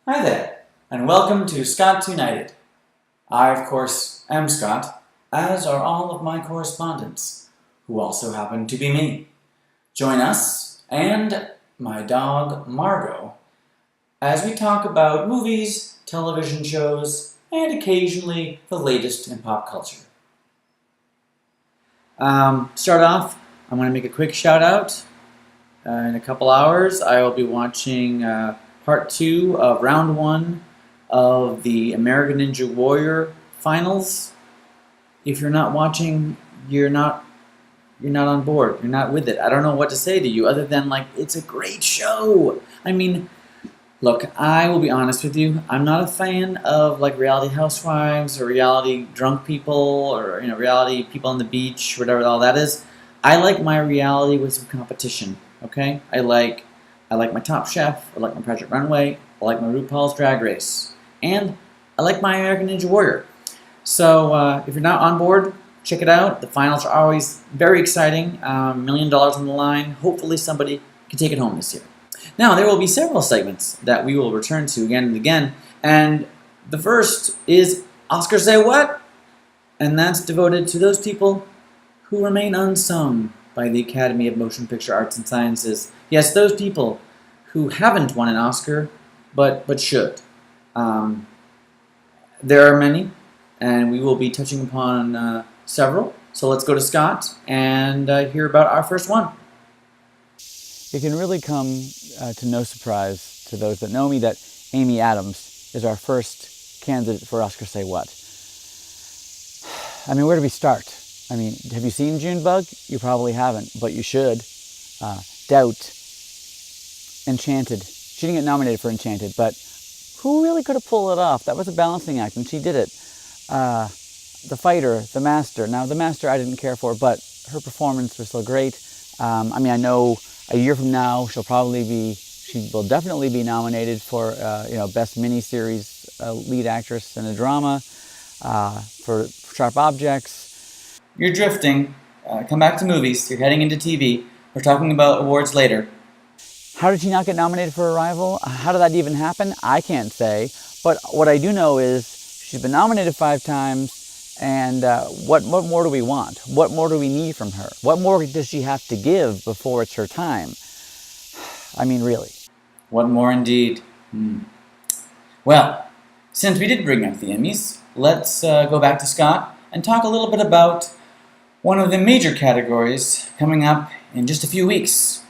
Hi there, and welcome to Scott's United. I, of course, am Scott, as are all of my correspondents, who also happen to be me. Join us and my dog, Margo, as we talk about movies, television shows, and occasionally the latest in pop culture. Start off, I'm going to make a quick shout out. In a couple hours, I will be watching part 2 of round 1 of the American Ninja Warrior finals. If you're not watching, you're not on board. You're not with it. I don't know what to say to you other than it's a great show. I mean, look, I will be honest with you. I'm not a fan of reality housewives or reality drunk people or reality people on the beach, whatever all that is. I like my reality with some competition. Okay, I like my Top Chef. I like my Project Runway. I like my RuPaul's Drag Race, and I like my American Ninja Warrior. So if you're not on board, check it out. The finals are always very exciting. $1 million on the line. Hopefully somebody can take it home this year. Now, there will be several segments that we will return to again and again, and the first is Oscar Say What? And that's devoted to those people who remain unsung by the Academy of Motion Picture Arts and Sciences. Yes, those people who haven't won an Oscar, but should. Um, there are many, and we will be touching upon several. So let's go to Scott and hear about our first one. It can really come to no surprise to those that know me that Amy Adams is our first candidate for Oscar Say What. I mean, where do we start? I mean, have you seen Junebug? You probably haven't, but you should. Doubt, Enchanted. She didn't get nominated for Enchanted, but who really could have pulled it off? That was a balancing act, and she did it. The Fighter, The Master. Now, The Master I didn't care for, but her performance was so great. I mean, I know a year from now she will definitely be nominated for Best Miniseries Lead Actress in a Drama, for Sharp Objects. You're drifting. Come back to movies. You're heading into TV. We're talking about awards later. How did she not get nominated for Arrival? How did that even happen? I can't say. But what I do know is she's been nominated 5 times, and what more do we want? What more do we need from her? What more does she have to give before it's her time? I mean, really. What more indeed? Well, since we did bring up the Emmys, let's go back to Scott and talk a little bit about one of the major categories coming up in just a few weeks.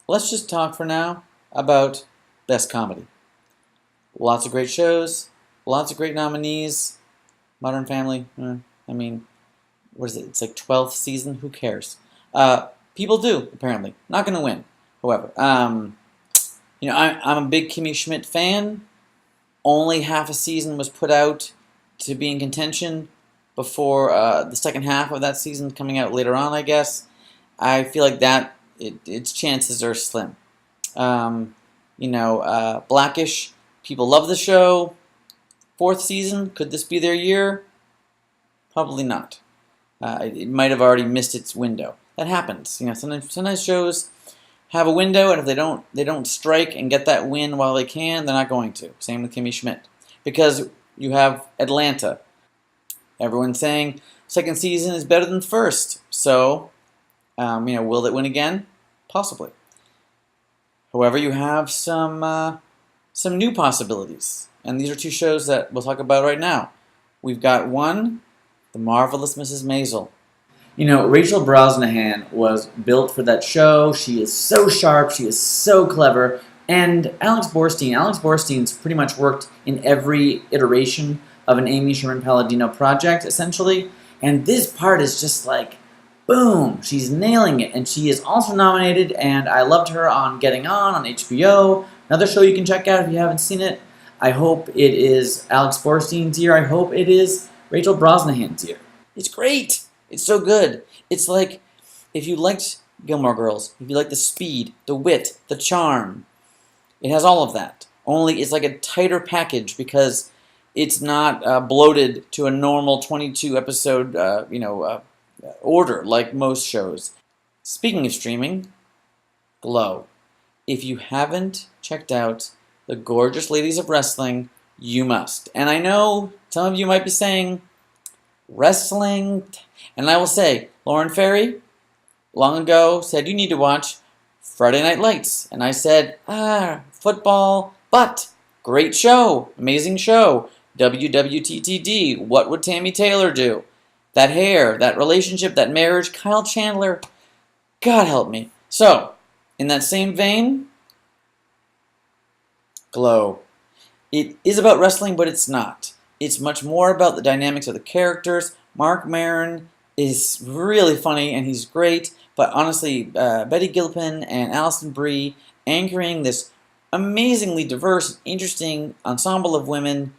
Let's just talk for now about Best Comedy. Lots of great shows, lots of great nominees. Modern Family, I mean, what is it? It's like 12th season. Who cares? People do, apparently. Not going to win, however. I'm a big Kimmy Schmidt fan. Only half a season was put out to be in contention before the second half of that season coming out later on, I guess. I feel like that its chances are slim. Blackish, people love the show. 4th season, could this be their year? Probably not. It might have already missed its window. That happens. Sometimes shows have a window, and if they don't strike and get that win while they can, they're not going to. Same with Kimmy Schmidt, because you have Atlanta. Everyone's saying second season is better than first. So, will it win again? Possibly. However, you have some new possibilities. And these are 2 shows that we'll talk about right now. We've got one, The Marvelous Mrs. Maisel. Rachel Brosnahan was built for that show. She is so sharp. She is so clever. And Alex Borstein's pretty much worked in every iteration of an Amy Sherman Palladino project, essentially. And this part is just boom, she's nailing it. And she is also nominated, and I loved her on Getting On HBO. Another show you can check out if you haven't seen it. I hope it is Alex Borstein's year. I hope it is Rachel Brosnahan's year. It's great. It's so good. It's like if you liked Gilmore Girls, if you like the speed, the wit, the charm, it has all of that. Only it's like a tighter package because it's not bloated to a normal 22 episode order like most shows. Speaking of streaming, Glow. If you haven't checked out the gorgeous ladies of wrestling, you must. And I know some of you might be saying, wrestling, and I will say, Lauren Ferry, long ago, said you need to watch Friday Night Lights. And I said, football, but great show, amazing show. WWTTD, what would Tammy Taylor do? That hair, that relationship, that marriage, Kyle Chandler, God help me. So, in that same vein, Glow. It is about wrestling, but it's not. It's much more about the dynamics of the characters. Mark Maron is really funny and he's great, but honestly, Betty Gilpin and Alison Brie anchoring this amazingly diverse, interesting ensemble of women.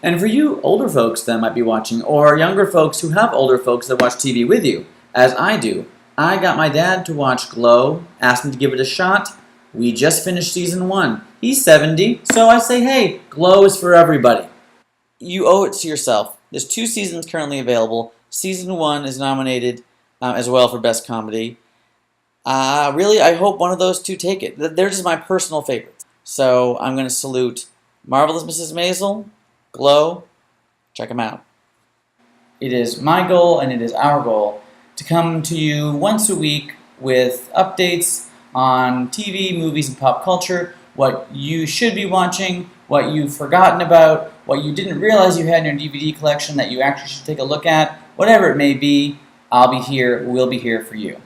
And for you older folks that might be watching, or younger folks who have older folks that watch TV with you, as I do, I got my dad to watch Glow, asked him to give it a shot. We just finished season 1. He's 70, so I say, hey, Glow is for everybody. You owe it to yourself. There's 2 seasons currently available. Season 1 is nominated as well for Best Comedy. Really, I hope one of those 2 take it. They're just my personal favorites. So I'm going to salute Marvelous Mrs. Maisel, Glow, check them out. It is my goal and it is our goal to come to you once a week with updates on TV, movies, and pop culture, what you should be watching, what you've forgotten about, what you didn't realize you had in your DVD collection that you actually should take a look at, whatever it may be, I'll be here, we'll be here for you.